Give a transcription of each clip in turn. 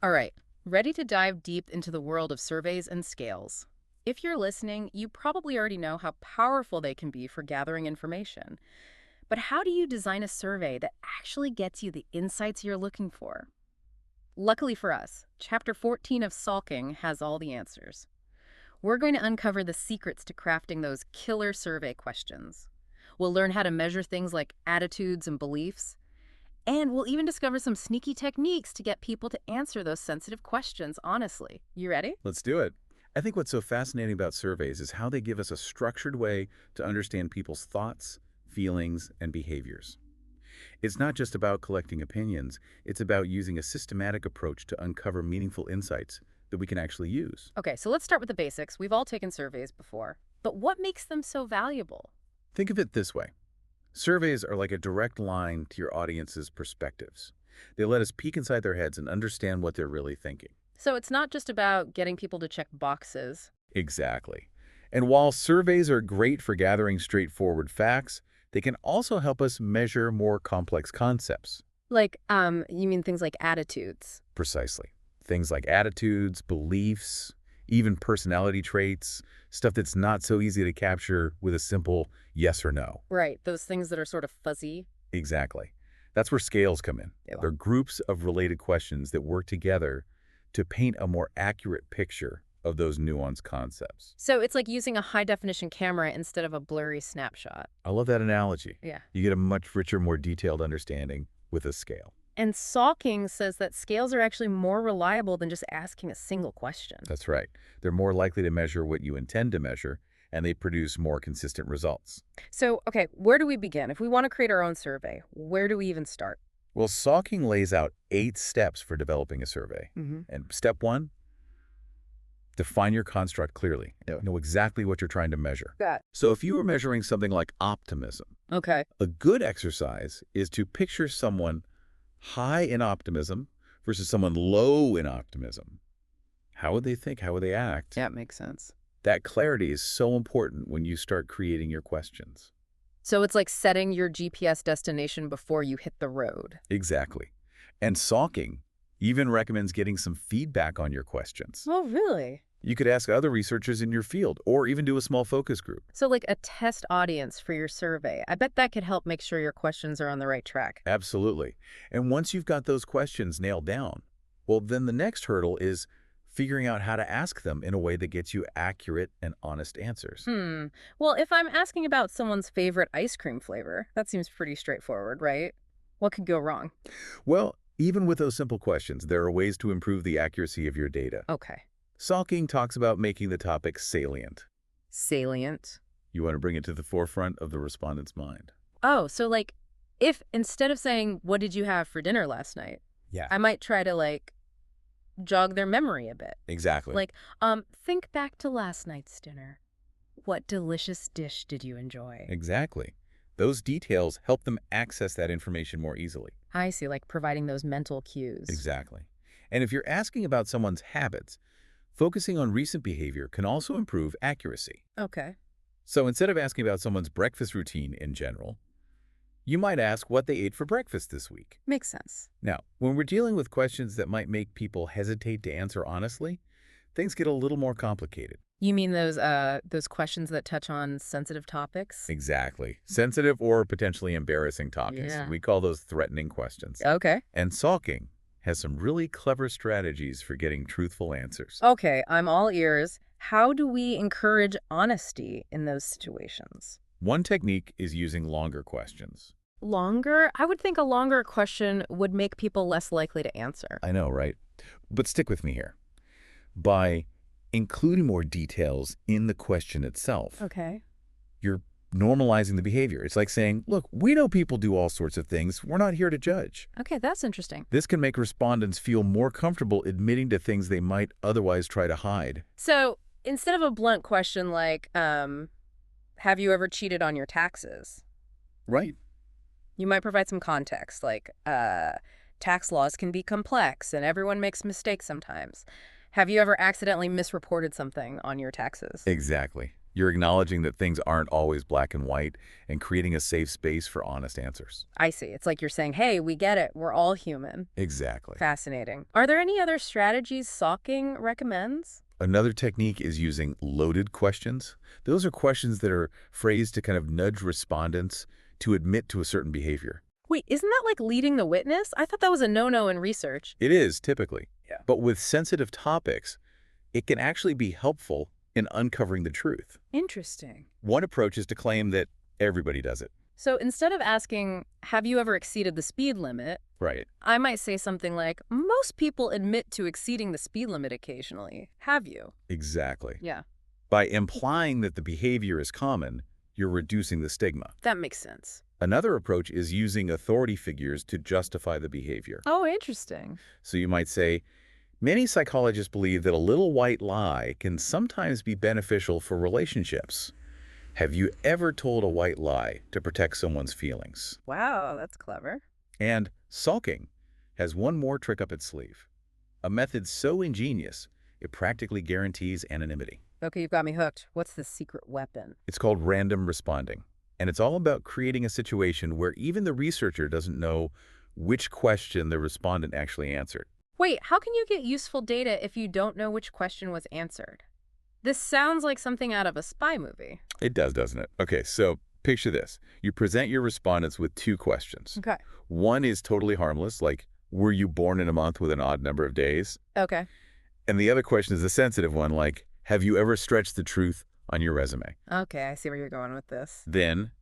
All right, ready to dive deep into the world of surveys and scales. If you're listening, you probably already know how powerful they can be for gathering information. But how do you design a survey that actually gets you the insights you're looking for? Luckily for us, Chapter 14 of Salking has all the answers. We're going to uncover the secrets to crafting those killer survey questions. We'll learn how to measure things like attitudes and beliefs, and we'll even discover some sneaky techniques to get people to answer those sensitive questions honestly. You ready? Let's do it. I think what's so fascinating about surveys is how they give us a structured way to understand people's thoughts, feelings, and behaviors. It's not just about collecting opinions, it's about using a systematic approach to uncover meaningful insights that we can actually use. Okay, so let's start with the basics. We've all taken surveys before. But what makes them so valuable? Think of it this way. Surveys are like a direct line to your audience's perspectives. They let us peek inside their heads and understand what they're really thinking. So it's not just about getting people to check boxes. Exactly. And while surveys are great for gathering straightforward facts, they can also help us measure more complex concepts. Like, you mean things like attitudes? Precisely. Things like attitudes, beliefs, even personality traits, stuff that's not so easy to capture with a simple yes or no. Right, those things that are sort of fuzzy. Exactly. That's where scales come in. Yeah. They're groups of related questions that work together to paint a more accurate picture of those nuanced concepts. So it's like using a high-definition camera instead of a blurry snapshot. I love that analogy. Yeah. You get a much richer, more detailed understanding with a scale. And Salking says that scales are actually more reliable than just asking a single question. That's right. They're more likely to measure what you intend to measure, and they produce more consistent results. So, okay, where do we begin? If we want to create our own survey, where do we even start? Well, Salking lays out 8 steps for developing a survey. Mm-hmm. And step 1, define your construct clearly. Know exactly what you're trying to measure. Got So if you were measuring something like optimism, Okay. a good exercise is to picture someone high in optimism versus someone low in optimism. How would they think? How would they act? That makes sense. That clarity is so important when you start creating your questions. So it's like setting your GPS destination before you hit the road. Exactly. And Salking even recommends getting some feedback on your questions. Oh, really? You could ask other researchers in your field or even do a small focus group. So like a test audience for your survey. I bet that could help make sure your questions are on the right track. Absolutely. And once you've got those questions nailed down, well, then the next hurdle is figuring out how to ask them in a way that gets you accurate and honest answers. Well, if I'm asking about someone's favorite ice cream flavor, that seems pretty straightforward, right? What could go wrong? Well, even with those simple questions, there are ways to improve the accuracy of your data. Okay. Salking talks about making the topic salient. Salient. You want to bring it to the forefront of the respondent's mind. Oh, so like if instead of saying, "What did you have for dinner last night?" Yeah. I might try to like jog their memory a bit. Exactly. Like, think back to last night's dinner. What delicious dish did you enjoy? Exactly. Those details help them access that information more easily. I see, like providing those mental cues. Exactly. And if you're asking about someone's habits, focusing on recent behavior can also improve accuracy. Okay. So instead of asking about someone's breakfast routine in general, you might ask what they ate for breakfast this week. Makes sense. Now, when we're dealing with questions that might make people hesitate to answer honestly, things get a little more complicated. You mean those questions that touch on sensitive topics? Exactly. Sensitive or potentially embarrassing topics. Yeah. We call those threatening questions. Okay. And Salking has some really clever strategies for getting truthful answers. Okay, I'm all ears. How do we encourage honesty in those situations? One technique is using longer questions. Longer? I would think a longer question would make people less likely to answer. I know, right? But stick with me here. By including more details in the question itself, Okay. you're normalizing the behavior. It's like saying, look, we know people do all sorts of things. We're not here to judge. Okay, that's interesting. This can make respondents feel more comfortable admitting to things they might otherwise try to hide. So instead of a blunt question like, have you ever cheated on your taxes? Right. You might provide some context like, tax laws can be complex and everyone makes mistakes sometimes. Have you ever accidentally misreported something on your taxes? Exactly. You're acknowledging that things aren't always black and white and creating a safe space for honest answers. I see. It's like you're saying, hey, we get it. We're all human. Exactly. Fascinating. Are there any other strategies Salkind recommends? Another technique is using loaded questions. Those are questions that are phrased to kind of nudge respondents to admit to a certain behavior. Wait, isn't that like leading the witness? I thought that was a no-no in research. It is, typically. Yeah. But with sensitive topics, it can actually be helpful in uncovering the truth. Interesting. One approach is to claim that everybody does it. So instead of asking, have you ever exceeded the speed limit? Right. I might say something like, most people admit to exceeding the speed limit occasionally. Have you? Exactly. Yeah. By implying that the behavior is common, you're reducing the stigma. That makes sense. Another approach is using authority figures to justify the behavior. Oh, interesting. So you might say, many psychologists believe that a little white lie can sometimes be beneficial for relationships. Have you ever told a white lie to protect someone's feelings? Wow, that's clever. And sulking has one more trick up its sleeve. A method so ingenious, it practically guarantees anonymity. Okay, you've got me hooked. What's the secret weapon? It's called random responding. And it's all about creating a situation where even the researcher doesn't know which question the respondent actually answered. Wait, how can you get useful data if you don't know which question was answered? This sounds like something out of a spy movie. It does, doesn't it? Okay, so picture this. You present your respondents with two questions. Okay. One is totally harmless, like, were you born in a month with an odd number of days? Okay. And the other question is a sensitive one, like, have you ever stretched the truth on your resume? Okay, I see where you're going with this. Then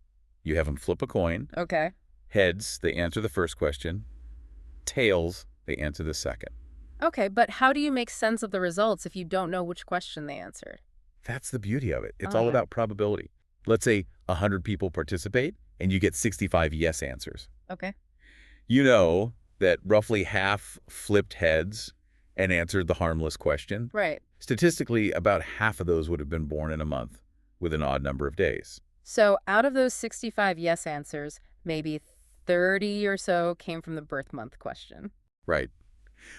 you have them flip a coin. Okay. Heads, they answer the first question. Tails, they answer the second. Okay, but how do you make sense of the results if you don't know which question they answered? That's the beauty of it. It's Okay. all about probability. Let's say 100 people participate and you get 65 yes answers. Okay. You know that roughly half flipped heads and answered the harmless question. Right. Statistically, about half of those would have been born in a month with an odd number of days. So out of those 65 yes answers, maybe 30 or so came from the birth month question. Right.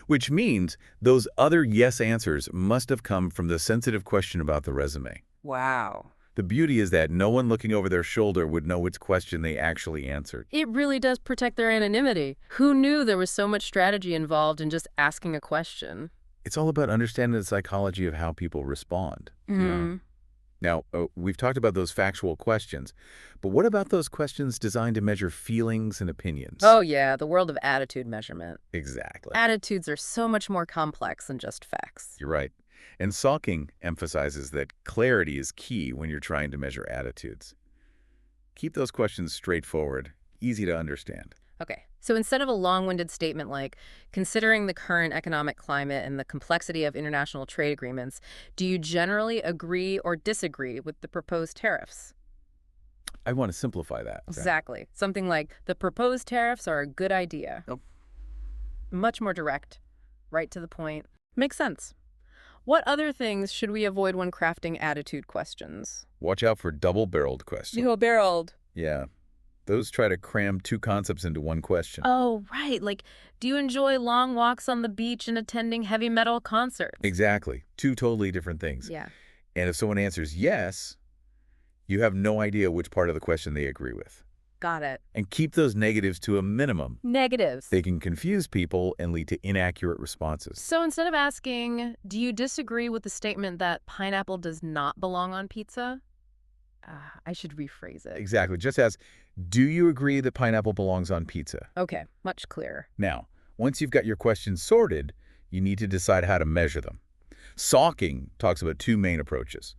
Which means those other yes answers must have come from the sensitive question about the resume. Wow. The beauty is that no one looking over their shoulder would know which question they actually answered. It really does protect their anonymity. Who knew there was so much strategy involved in just asking a question? It's all about understanding the psychology of how people respond. Now, we've talked about those factual questions, but what about those questions designed to measure feelings and opinions? Oh, yeah, the world of attitude measurement. Exactly. Attitudes are so much more complex than just facts. You're right. And Salkind emphasizes that clarity is key when you're trying to measure attitudes. Keep those questions straightforward, easy to understand. Okay, so instead of a long-winded statement like, considering the current economic climate and the complexity of international trade agreements, do you generally agree or disagree with the proposed tariffs? I want to simplify that. Exactly. Something like, the proposed tariffs are a good idea. Yep. Much more direct, right to the point. Makes sense. What other things should we avoid when crafting attitude questions? Watch out for double-barreled questions. Double-barreled. Yeah. Those try to cram two concepts into one question. Oh, right. Like, do you enjoy long walks on the beach and attending heavy metal concerts? Exactly. Two totally different things. Yeah. And if someone answers yes, you have no idea which part of the question they agree with. Got it. And keep those negatives to a minimum. Negatives. They can confuse people and lead to inaccurate responses. So instead of asking, do you disagree with the statement that pineapple does not belong on pizza? I should rephrase it. Exactly. Just ask, do you agree that pineapple belongs on pizza? Okay, much clearer. Now, once you've got your questions sorted, you need to decide how to measure them. Salkind talks about two main approaches,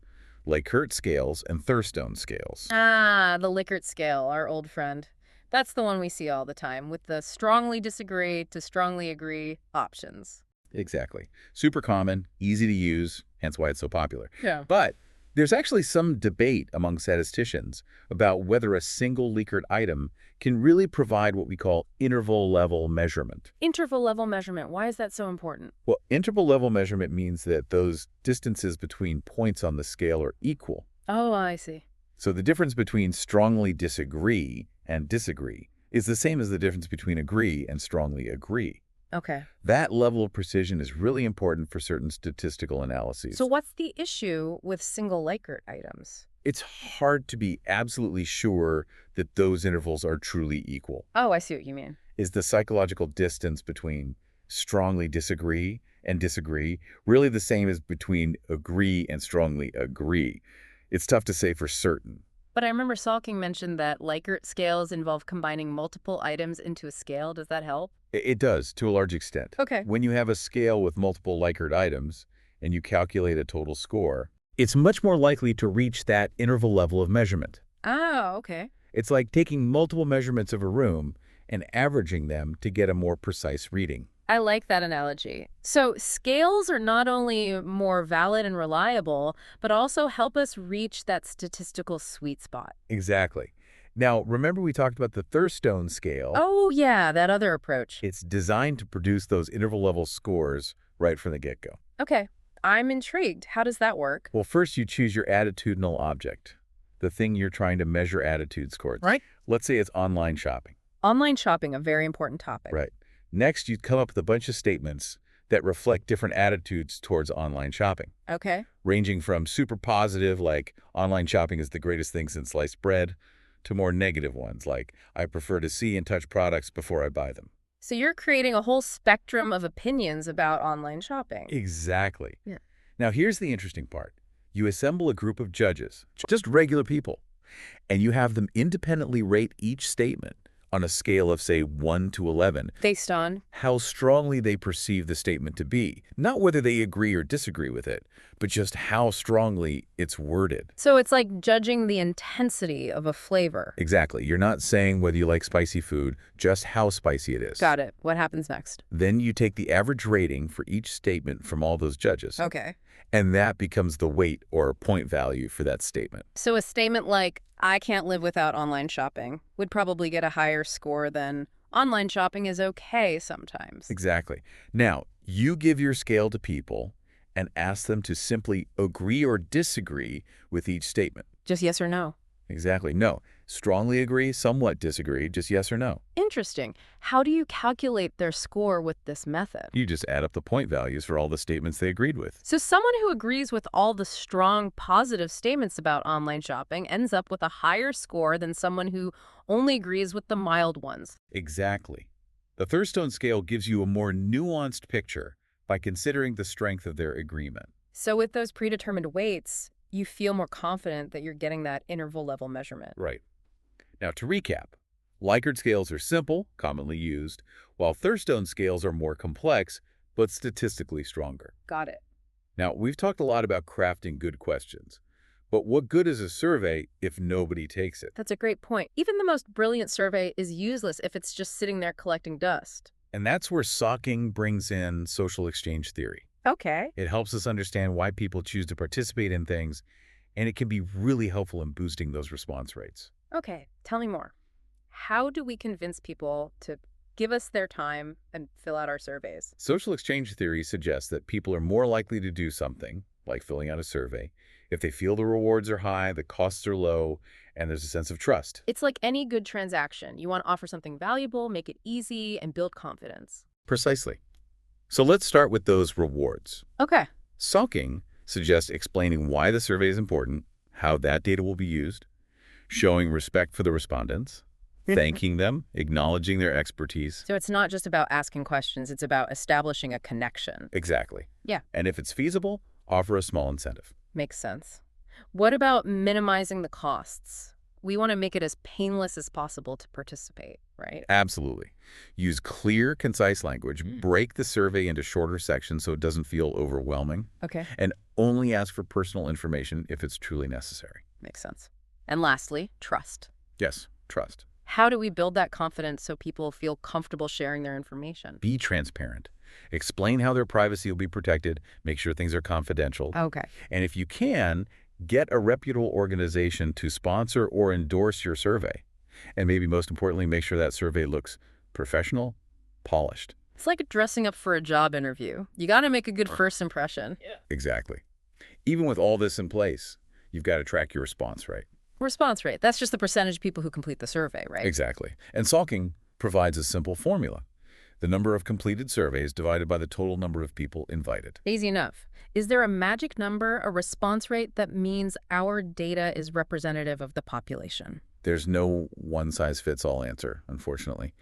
Likert scales and Thurstone scales. Ah, the Likert scale, our old friend. That's the one we see all the time, with the strongly disagree to strongly agree options. Exactly. Super common, easy to use, hence why it's so popular. Yeah. But there's actually some debate among statisticians about whether a single Likert item can really provide what we call interval-level measurement. Interval-level measurement, why is that so important? Well, interval-level measurement means that those distances between points on the scale are equal. Oh, I see. So the difference between strongly disagree and disagree is the same as the difference between agree and strongly agree. Okay. That level of precision is really important for certain statistical So analyses. what's the issue with single Likert items? It's hard to be absolutely sure that those intervals are truly equal. Oh, I see what you mean. Is the psychological distance between strongly disagree and disagree really the same as between agree and strongly agree? It's tough to say for certain. But I remember Salking mentioned that Likert scales involve combining multiple items into a scale. Does that help? It does, to a large extent. Okay. When you have a scale with multiple Likert items and you calculate a total score, it's much more likely to reach that interval level of measurement. Oh, okay. It's like taking multiple measurements of a room and averaging them to get a more precise reading. I like that analogy. So scales are not only more valid and reliable, but also help us reach that statistical sweet spot. Exactly. Now, remember we talked about the Thurstone scale? Oh, yeah, that other approach. It's designed to produce those interval level scores right from the get-go. Okay, I'm intrigued. How does that work? Well, first you choose your attitudinal object, the thing you're trying to measure attitude scores. Right. Let's say it's online shopping. Online shopping, a very important topic. Right. Next, you come up with a bunch of statements that reflect different attitudes towards online shopping, Okay. ranging from super positive, like online shopping is the greatest thing since sliced bread, to more negative ones, like I prefer to see and touch products before I buy them. So you're creating a whole spectrum of opinions about online shopping. Exactly. Yeah. Now, here's the interesting part. You assemble a group of judges, just regular people, and you have them independently rate each statement on a scale of, say, 1 to 11, Based on? how strongly they perceive the statement to be. Not whether they agree or disagree with it, but just how strongly it's worded. So it's like judging the intensity of a flavor. Exactly. You're not saying whether you like spicy food, just how spicy it is. Got it. What happens next? Then you take the average rating for each statement from all those judges, Okay. and that becomes the weight or point value for that statement. So a statement like, I can't live without online shopping, would probably get a higher score than online shopping is okay sometimes. Exactly. Now, you give your scale to people and ask them to simply agree or disagree with each statement. Just yes or no. Exactly. No. Strongly agree, somewhat disagree, just yes or no. Interesting. How do you calculate their score with this method? You just add up the point values for all the statements they agreed with. So someone who agrees with all the strong positive statements about online shopping ends up with a higher score than someone who only agrees with the mild ones. Exactly. The Thurstone scale gives you a more nuanced picture by considering the strength of their agreement. So with those predetermined weights, you feel more confident that you're getting that interval level measurement. Right. Now, to recap, Likert scales are simple, commonly used, while Thurstone scales are more complex, but statistically stronger. Got it. Now, we've talked a lot about crafting good questions, but what good is a survey if nobody takes it? That's a great point. Even the most brilliant survey is useless if it's just sitting there collecting dust. And that's where Salkind brings in social exchange theory. Okay. It helps us understand why people choose to participate in things, and it can be really helpful in boosting those response rates. Okay, tell me more. How do we convince people to give us their time and fill out our surveys? Social exchange theory suggests that people are more likely to do something, like filling out a survey, if they feel the rewards are high, the costs are low, and there's a sense of trust. It's like any good transaction. You want to offer something valuable, make it easy, and build confidence. Precisely. So let's start with those rewards. Okay. Salkind suggests explaining why the survey is important, how that data will be used, showing respect for the respondents, thanking them, acknowledging their expertise. So it's not just about asking questions, it's about establishing a connection. Exactly. Yeah. And if it's feasible, offer a small incentive. Makes sense. What about minimizing the costs? We want to make it as painless as possible to participate, right? Absolutely. Use clear, concise language, break the survey into shorter sections so it doesn't feel overwhelming, Okay. and only ask for personal information if it's truly necessary. Makes sense. And lastly, trust. Yes, trust. How do we build that confidence so people feel comfortable sharing their information? Be transparent. Explain how their privacy will be protected. Make sure things are confidential. Okay. And if you can, get a reputable organization to sponsor or endorse your survey. And maybe most importantly, make sure that survey looks professional, polished. It's like dressing up for a job interview. You got to make a good first impression. Yeah. Exactly. Even with all this in place, you've got to track your response rate. Response rate. That's just the percentage of people who complete the survey, right? Exactly. And Salkind provides a simple formula. The number of completed surveys divided by the total number of people invited. Easy enough. Is there a magic number, a response rate that means our data is representative of the population? There's no one-size-fits-all answer, unfortunately.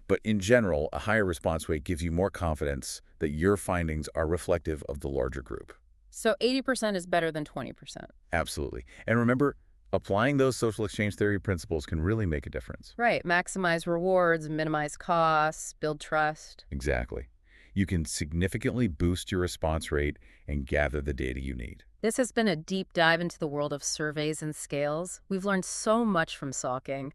But in general, a higher response rate gives you more confidence that your findings are reflective of the larger group. So 80% is better than 20%. Absolutely. And remember, applying those social exchange theory principles can really make a difference. Right. Maximize rewards, minimize costs, build trust. Exactly. You can significantly boost your response rate and gather the data you need. This has been a deep dive into the world of surveys and scales. We've learned so much from Salking.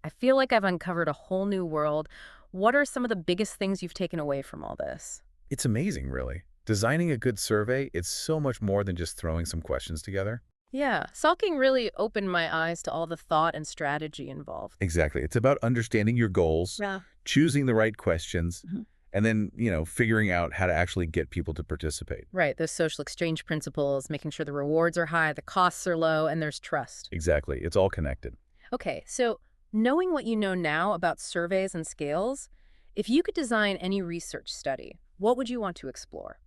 I feel like I've uncovered a whole new world. What are some of the biggest things you've taken away from all this? It's amazing, really. Designing a good survey, it's so much more than just throwing some questions together. Yeah, Salking really opened my eyes to all the thought and strategy involved. Exactly. It's about understanding your goals, Yeah. choosing the right questions, Mhm. and then, figuring out how to actually get people to participate. Right, those social exchange principles, making sure the rewards are high, the costs are low, and there's trust. Exactly. It's all connected. Okay, so knowing what you know now about surveys and scales, if you could design any research study, what would you want to explore?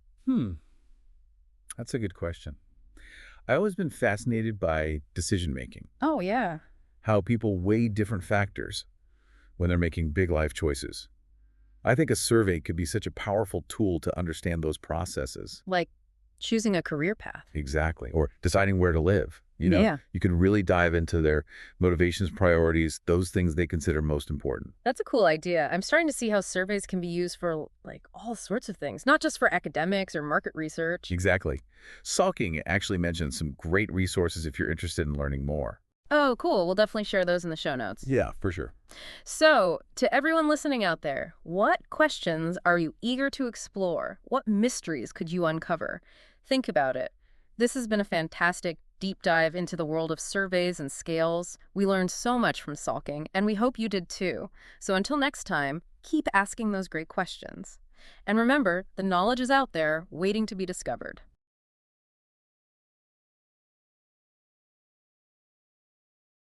That's a good question. I've always been fascinated by decision making, Oh, yeah. how people weigh different factors when they're making big life choices. I think a survey could be such a powerful tool to understand those processes. Like choosing a career path. Exactly. Or deciding where to live. Yeah. You could really dive into their motivations, priorities, those things they consider most important. That's a cool idea. I'm starting to see how surveys can be used for like all sorts of things, not just for academics or market research. Exactly. Salking actually mentions some great resources if you're interested in learning more. Oh, cool. We'll definitely share those in the show notes. Yeah, for sure. So, to everyone listening out there, what questions are you eager to explore? What mysteries could you uncover? Think about it. This has been a fantastic deep dive into the world of surveys and scales. We learned so much from Salking, and we hope you did too. So until next time, keep asking those great questions. And remember, the knowledge is out there, waiting to be discovered.